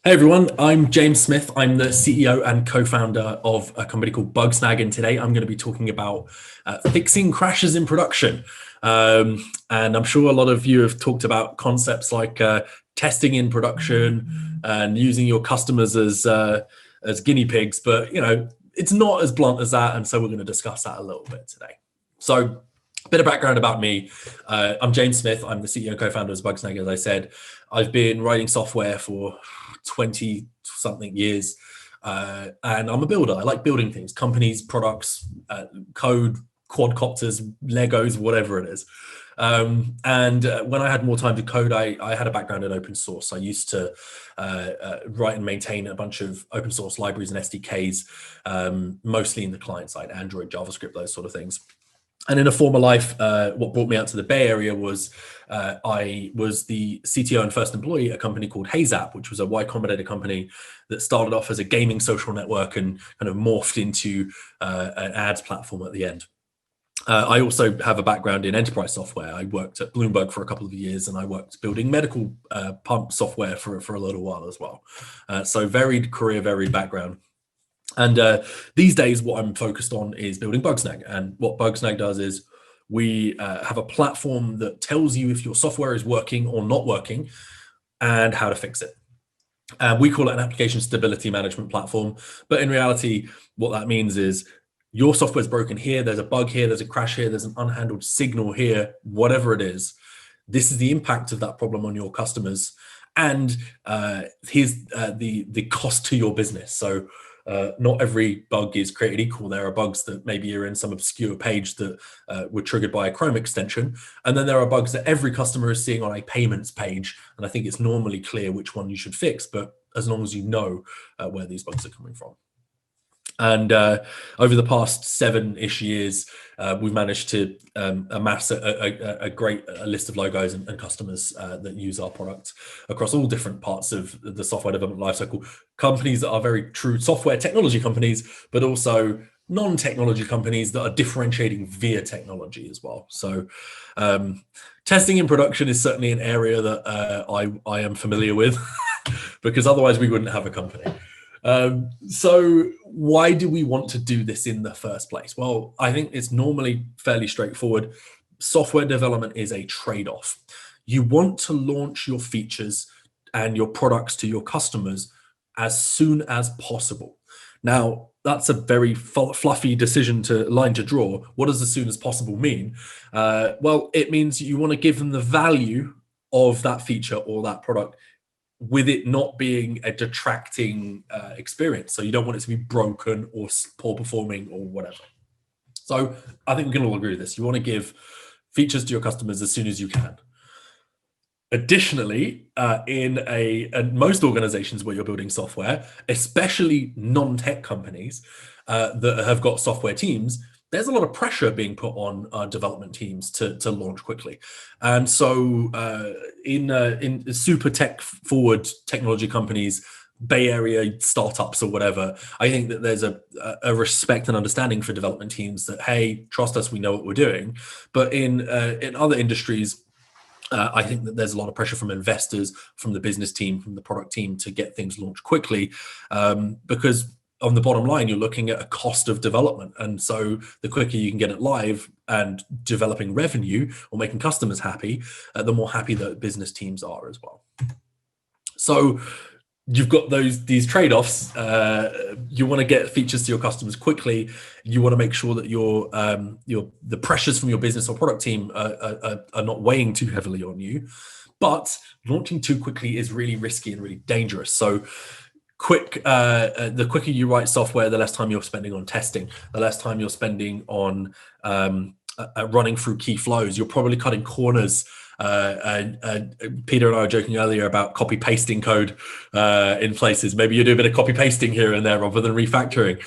Hey everyone, I'm James Smith. I'm the CEO and co-founder of a company called Bug Snag, and today I'm going to be talking about fixing crashes in production. And I'm sure a lot of you have talked about concepts like testing in production and using your customers as guinea pigs, but it's not as blunt as that, and so we're going to discuss that a little bit today. So, a bit of background about me. I'm James Smith. I'm the CEO and co-founder of Bug Snag, as I said. I've been writing software for 20 something years, and I'm a builder. I like building things, companies, products, code, quadcopters, Legos, whatever it is. And when I had more time to code, I had a background in open source. I used to write and maintain a bunch of open source libraries and SDKs, mostly in the client side, Android, JavaScript, those sort of things. And in a former life, what brought me out to the Bay Area was I was the CTO and first employee at a company called HeyZap, which was a Y Combinator company that started off as a gaming social network and kind of morphed into an ads platform at the end. I also have a background in enterprise software. I worked at Bloomberg for a couple of years, and I worked building medical pump software for a little while as well. So varied career, varied background. And these days, what I'm focused on is building Bugsnag. And what Bugsnag does is we have a platform that tells you if your software is working or not working and how to fix it. We call it an application stability management platform. But in reality, what that means is your software is broken here, there's a bug here, there's a crash here, there's an unhandled signal here, whatever it is. This is the impact of that problem on your customers. And here's the cost to your business. So not every bug is created equal. There are bugs that maybe are in some obscure page that were triggered by a Chrome extension. And then there are bugs that every customer is seeing on a payments page. And I think it's normally clear which one you should fix, but as long as you know where these bugs are coming from. And over the past 7-ish years, we've managed to amass a great list of logos and customers that use our product across all different parts of the software development lifecycle. Companies that are very true software technology companies, but also non-technology companies that are differentiating via technology as well. So testing in production is certainly an area that I am familiar with because otherwise we wouldn't have a company. So why do we want to do this in the first place? Well, I think it's normally fairly straightforward. Software development is a trade-off. You want to launch your features and your products to your customers as soon as possible. Now, that's a very fluffy line to draw. What does as soon as possible mean? Well, it means you want to give them the value of that feature or that product with it not being a detracting experience. So you don't want it to be broken or poor performing or whatever. So I think we can all agree with this. You want to give features to your customers as soon as you can. Additionally, in most organizations where you're building software, especially non-tech companies that have got software teams, there's a lot of pressure being put on development teams to launch quickly. And so in super tech forward technology companies, Bay Area startups or whatever, I think that there's a respect and understanding for development teams that, hey, trust us, we know what we're doing. But in other industries, I think that there's a lot of pressure from investors, from the business team, from the product team to get things launched quickly because on the bottom line, you're looking at a cost of development. And so the quicker you can get it live and developing revenue or making customers happy, the more happy the business teams are as well. So you've got these trade-offs. You want to get features to your customers quickly. You want to make sure that the pressures from your business or product team are not weighing too heavily on you. But launching too quickly is really risky and really dangerous. So the quicker you write software, the less time you're spending on testing, the less time you're spending on running through key flows. You're probably cutting corners. And Peter and I were joking earlier about copy pasting code in places. Maybe you do a bit of copy pasting here and there rather than refactoring.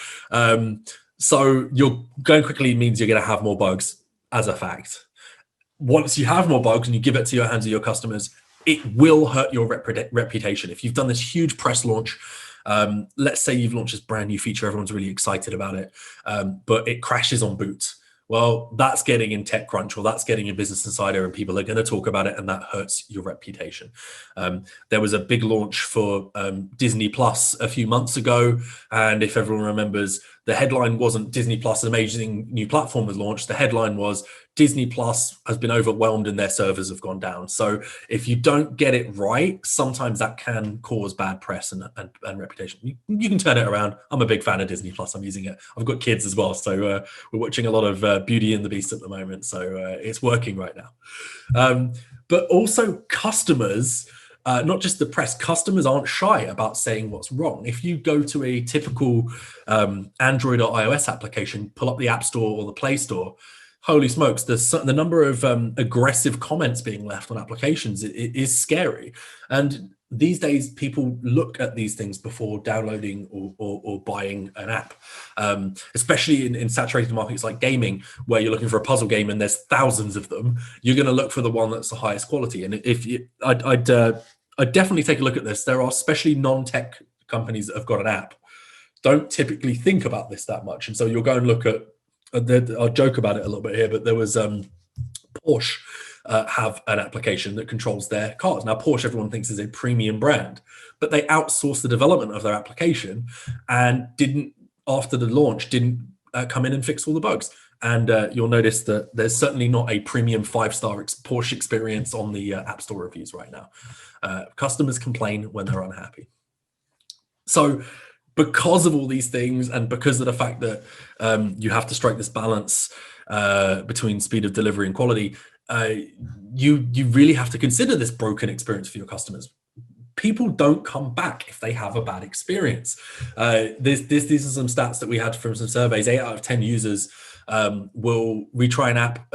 So you're going quickly means you're going to have more bugs as a fact. Once you have more bugs and you give it to your hands of your customers, it will hurt your reputation. If you've done this huge press launch, let's say you've launched this brand new feature, everyone's really excited about it, but it crashes on boot. Well, that's getting in TechCrunch, or that's getting in Business Insider, and people are going to talk about it, and that hurts your reputation. There was a big launch for Disney Plus a few months ago, and if everyone remembers, the headline wasn't Disney Plus, an amazing new platform was launched. The headline was Disney Plus has been overwhelmed and their servers have gone down. So if you don't get it right, sometimes that can cause bad press and reputation. You can turn it around. I'm a big fan of Disney Plus. I'm using it. I've got kids as well, so we're watching a lot of Beauty and the Beast at the moment. So it's working right now. But also customers, not just the press, customers aren't shy about saying what's wrong. If you go to a typical Android or iOS application, pull up the App Store or the Play Store, holy smokes, the number of aggressive comments being left on applications is scary. And these days, people look at these things before downloading or buying an app, especially in saturated markets like gaming, where you're looking for a puzzle game and there's thousands of them. You're going to look for the one that's the highest quality. And I'd definitely take a look at this. There are especially non-tech companies that have got an app, don't typically think about this that much. And so you'll go and look at, I'll joke about it a little bit here, but there was Porsche have an application that controls their cars. Now, Porsche, everyone thinks, is a premium brand, but they outsourced the development of their application and after the launch, didn't come in and fix all the bugs. And you'll notice that there's certainly not a premium 5-star Porsche experience on the App Store reviews right now. Customers complain when they're unhappy. So because of all these things, and because of the fact that you have to strike this balance between speed of delivery and quality, you really have to consider this broken experience for your customers. People don't come back if they have a bad experience. These are some stats that we had from some surveys. 8 out of 10 users will retry an app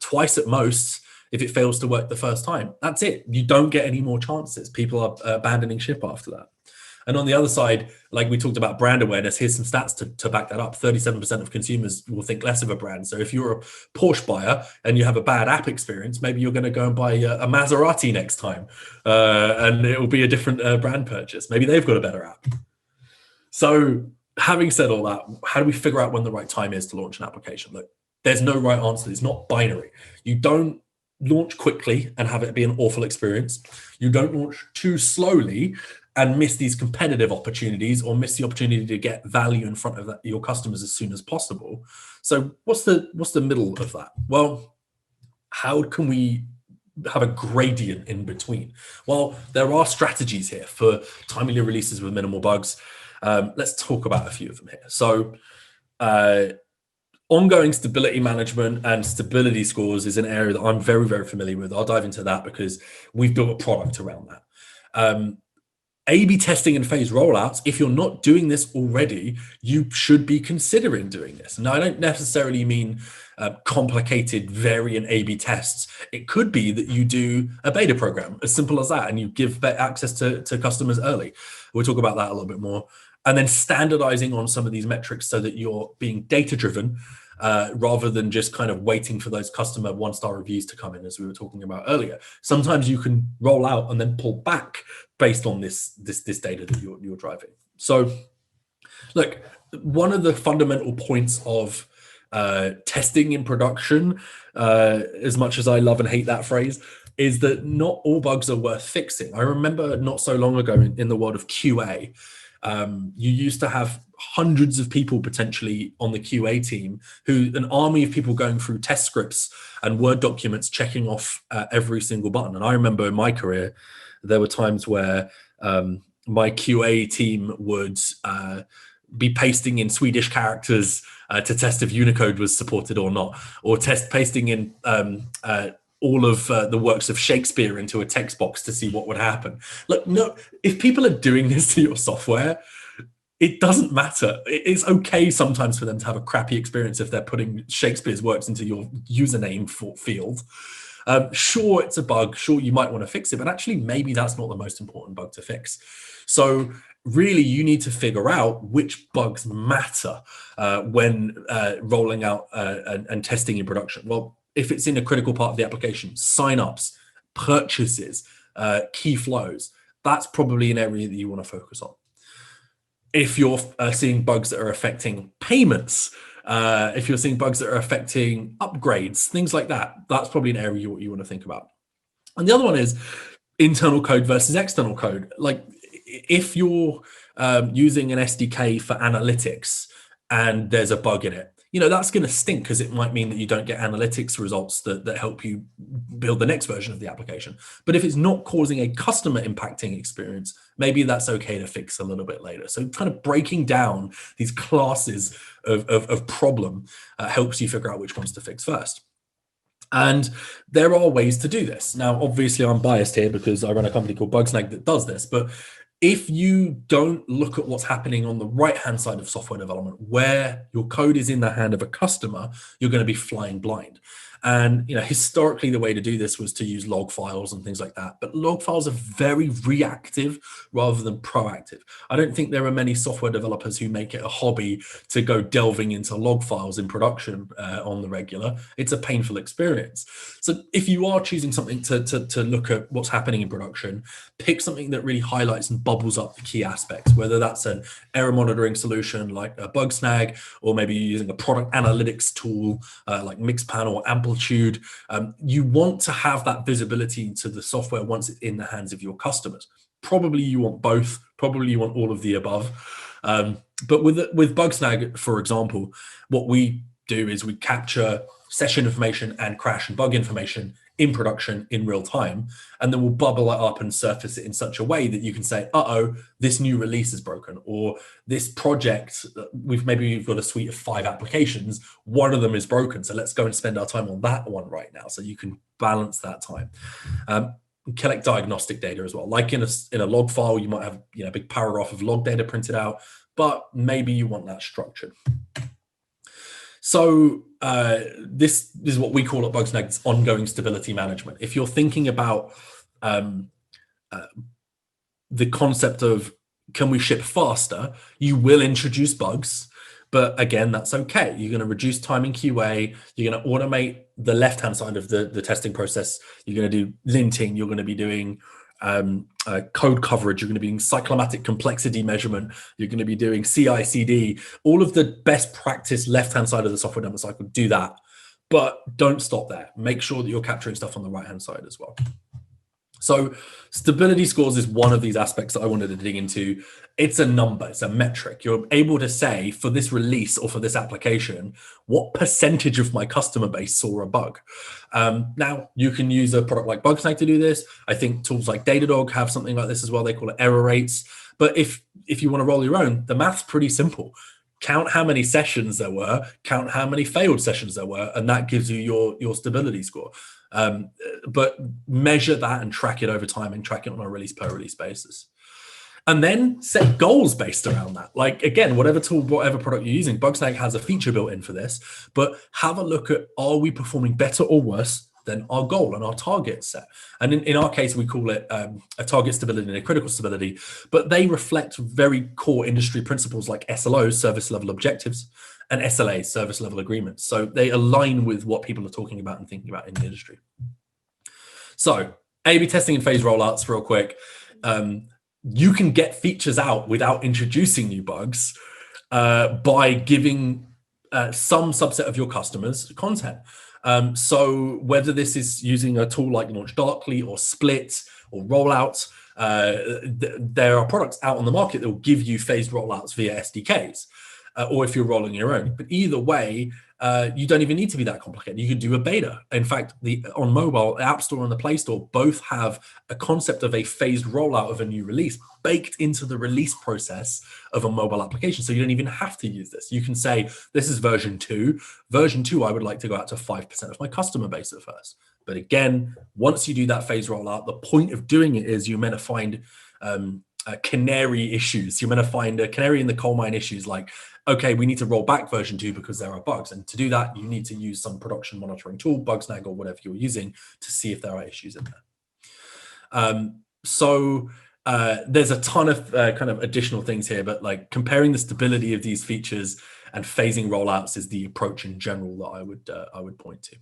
twice at most if it fails to work the first time. That's it. You don't get any more chances. People are abandoning ship after that. And on the other side, like we talked about brand awareness, here's some stats to back that up. 37% of consumers will think less of a brand. So if you're a Porsche buyer and you have a bad app experience, maybe you're going to go and buy a Maserati next time, and it will be a different brand purchase. Maybe they've got a better app. So having said all that, how do we figure out when the right time is to launch an application? Look, there's no right answer. It's not binary. You don't launch quickly and have it be an awful experience. You don't launch too slowly and miss these competitive opportunities, or miss the opportunity to get value in front of your customers as soon as possible. So what's the middle of that? Well, how can we have a gradient in between? Well, there are strategies here for timely releases with minimal bugs. Let's talk about a few of them here. So ongoing stability management and stability scores is an area that I'm very, very familiar with. I'll dive into that because we've built a product around that. A/B testing and phase rollouts, if you're not doing this already, you should be considering doing this. Now, I don't necessarily mean complicated variant A/B tests. It could be that you do a beta program, as simple as that, and you give access to customers early. We'll talk about that a little bit more. And then standardizing on some of these metrics so that you're being data-driven rather than just kind of waiting for those customer 1-star reviews to come in, as we were talking about earlier. Sometimes you can roll out and then pull back based on this data that you're driving. So look, one of the fundamental points of testing in production, as much as I love and hate that phrase, is that not all bugs are worth fixing. I remember not so long ago in the world of QA, you used to have hundreds of people potentially on the QA team, an army of people going through test scripts and Word documents, checking off every single button. And I remember in my career, there were times where my QA team would be pasting in Swedish characters to test if Unicode was supported or not, or pasting in all of the works of Shakespeare into a text box to see what would happen. Look, no, if people are doing this to your software, it doesn't matter. It's okay sometimes for them to have a crappy experience if they're putting Shakespeare's works into your username field. Sure, it's a bug. Sure, you might want to fix it, but actually maybe that's not the most important bug to fix. So really, you need to figure out which bugs matter when rolling out and testing in production. Well, if it's in a critical part of the application, signups, purchases, key flows, that's probably an area that you want to focus on. If you're seeing bugs that are affecting payments, if you're seeing bugs that are affecting upgrades, things like that, that's probably an area you want to think about. And the other one is internal code versus external code. Like if you're using an SDK for analytics and there's a bug in it, that's going to stink because it might mean that you don't get analytics results that help you build the next version of the application. But if it's not causing a customer impacting experience, maybe that's okay to fix a little bit later. So kind of breaking down these classes of problem helps you figure out which ones to fix first. And there are ways to do this. Now, obviously, I'm biased here because I run a company called Bugsnag that does this. But if you don't look at what's happening on the right-hand side of software development, where your code is in the hand of a customer, you're going to be flying blind. And historically, the way to do this was to use log files and things like that. But log files are very reactive rather than proactive. I don't think there are many software developers who make it a hobby to go delving into log files in production on the regular. It's a painful experience. So if you are choosing something to look at what's happening in production, pick something that really highlights and bubbles up the key aspects, whether that's an error monitoring solution like a Bug Snag, or maybe you're using a product analytics tool like Mixpanel or Amplitude. You want to have that visibility to the software once it's in the hands of your customers. Probably you want both. Probably you want all of the above. But with Bugsnag, for example, what we do is we capture session information and crash and bug information in production in real time, and then we'll bubble it up and surface it in such a way that you can say, this new release is broken, or this project, we've got a suite of 5 applications, one of them is broken, so let's go and spend our time on that one right now. So you can balance that time. Collect diagnostic data as well. Like in a log file, you might have a big paragraph of log data printed out, but maybe you want that structured. So this is what we call at Bugsnag, it's ongoing stability management. If you're thinking about the concept of can we ship faster, you will introduce bugs, but again, that's okay. You're going to reduce time in QA. You're going to automate the left-hand side of the testing process. You're going to do linting. You're going to be doing code coverage. You're going to be doing cyclomatic complexity measurement. You're going to be doing CI/CD. All of the best practice left-hand side of the software development cycle, do that. But don't stop there. Make sure that you're capturing stuff on the right-hand side as well. So stability scores is one of these aspects that I wanted to dig into. It's a number, it's a metric. You're able to say for this release or for this application, what percentage of my customer base saw a bug? Now, you can use a product like Bugsnag to do this. I think tools like Datadog have something like this as well. They call it error rates. But if you want to roll your own, the math's pretty simple. Count how many sessions there were, count how many failed sessions there were, and that gives you your stability score. But measure that and track it over time and track it on a release per release basis. And then set goals based around that. Like, again, whatever tool, whatever product you're using, Bugsnag has a feature built in for this, but have a look at, are we performing better or worse than our goal and our target set? And in our case, we call it a target stability and a critical stability, but they reflect very core industry principles like SLOs, service level objectives, and SLAs, service level agreements. So they align with what people are talking about and thinking about in the industry. So A/B testing and phase rollouts real quick. You can get features out without introducing new bugs by giving some subset of your customers content. So whether this is using a tool like Launch Darkly or Split or Rollouts, there are products out on the market that will give you phased rollouts via SDKs, or if you're rolling your own. But either way, you don't even need to be that complicated. You can do a beta. In fact, on mobile, the App Store and the Play Store both have a concept of a phased rollout of a new release baked into the release process of a mobile application. So you don't even have to use this. You can say, this is version 2. Version 2, I would like to go out to 5% of my customer base at first. But again, once you do that phased rollout, the point of doing it is you're meant to find canary issues. You're meant to find a canary in the coal mine issues like, okay, we need to roll back version 2 because there are bugs. And to do that, you need to use some production monitoring tool, Bugsnag or whatever you're using, to see if there are issues in there. There's a ton of kind of additional things here, but like comparing the stability of these features and phasing rollouts is the approach in general that I would point to.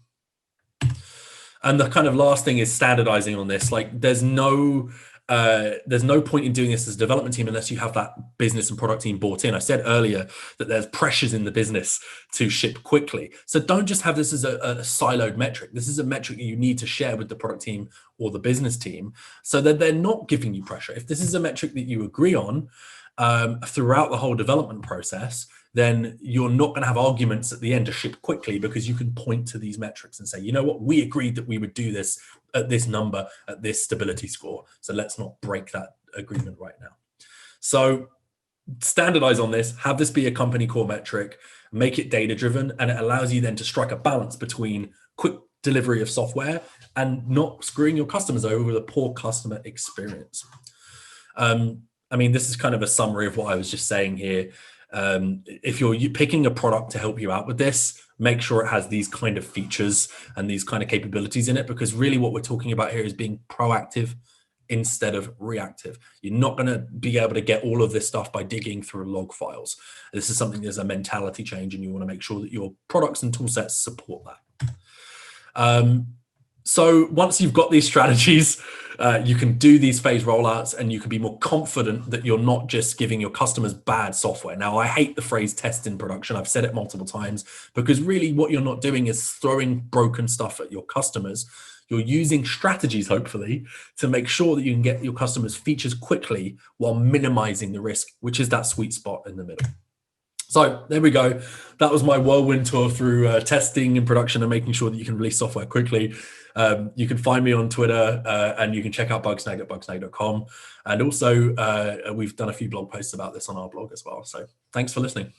And the kind of last thing is standardizing on this. Like there's no there's no point in doing this as a development team unless you have that business and product team bought in. I said earlier that there's pressures in the business to ship quickly. So don't just have this as a siloed metric. This is a metric that you need to share with the product team or the business team so that they're not giving you pressure. If this is a metric that you agree on throughout the whole development process, then you're not going to have arguments at the end to ship quickly, because you can point to these metrics and say, you know what, we agreed that we would do this at this number, at this stability score. So let's not break that agreement right now. So standardize on this, have this be a company core metric, make it data driven, and it allows you then to strike a balance between quick delivery of software and not screwing your customers over with a poor customer experience. I mean, this is kind of a summary of what I was just saying here. If you're picking a product to help you out with this, make sure it has these kind of features and these kind of capabilities in it, because really what we're talking about here is being proactive instead of reactive. You're not going to be able to get all of this stuff by digging through log files. This is something that's a mentality change, and you want to make sure that your products and tool sets support that. So once you've got these strategies, you can do these phase rollouts, and you can be more confident that you're not just giving your customers bad software. Now, I hate the phrase test in production. I've said it multiple times, because really what you're not doing is throwing broken stuff at your customers. You're using strategies, hopefully, to make sure that you can get your customers features quickly while minimizing the risk, which is that sweet spot in the middle. So there we go. That was my whirlwind tour through testing and production and making sure that you can release software quickly. You can find me on Twitter, and you can check out Bugsnag at bugsnag.com. And also, we've done a few blog posts about this on our blog as well. So thanks for listening.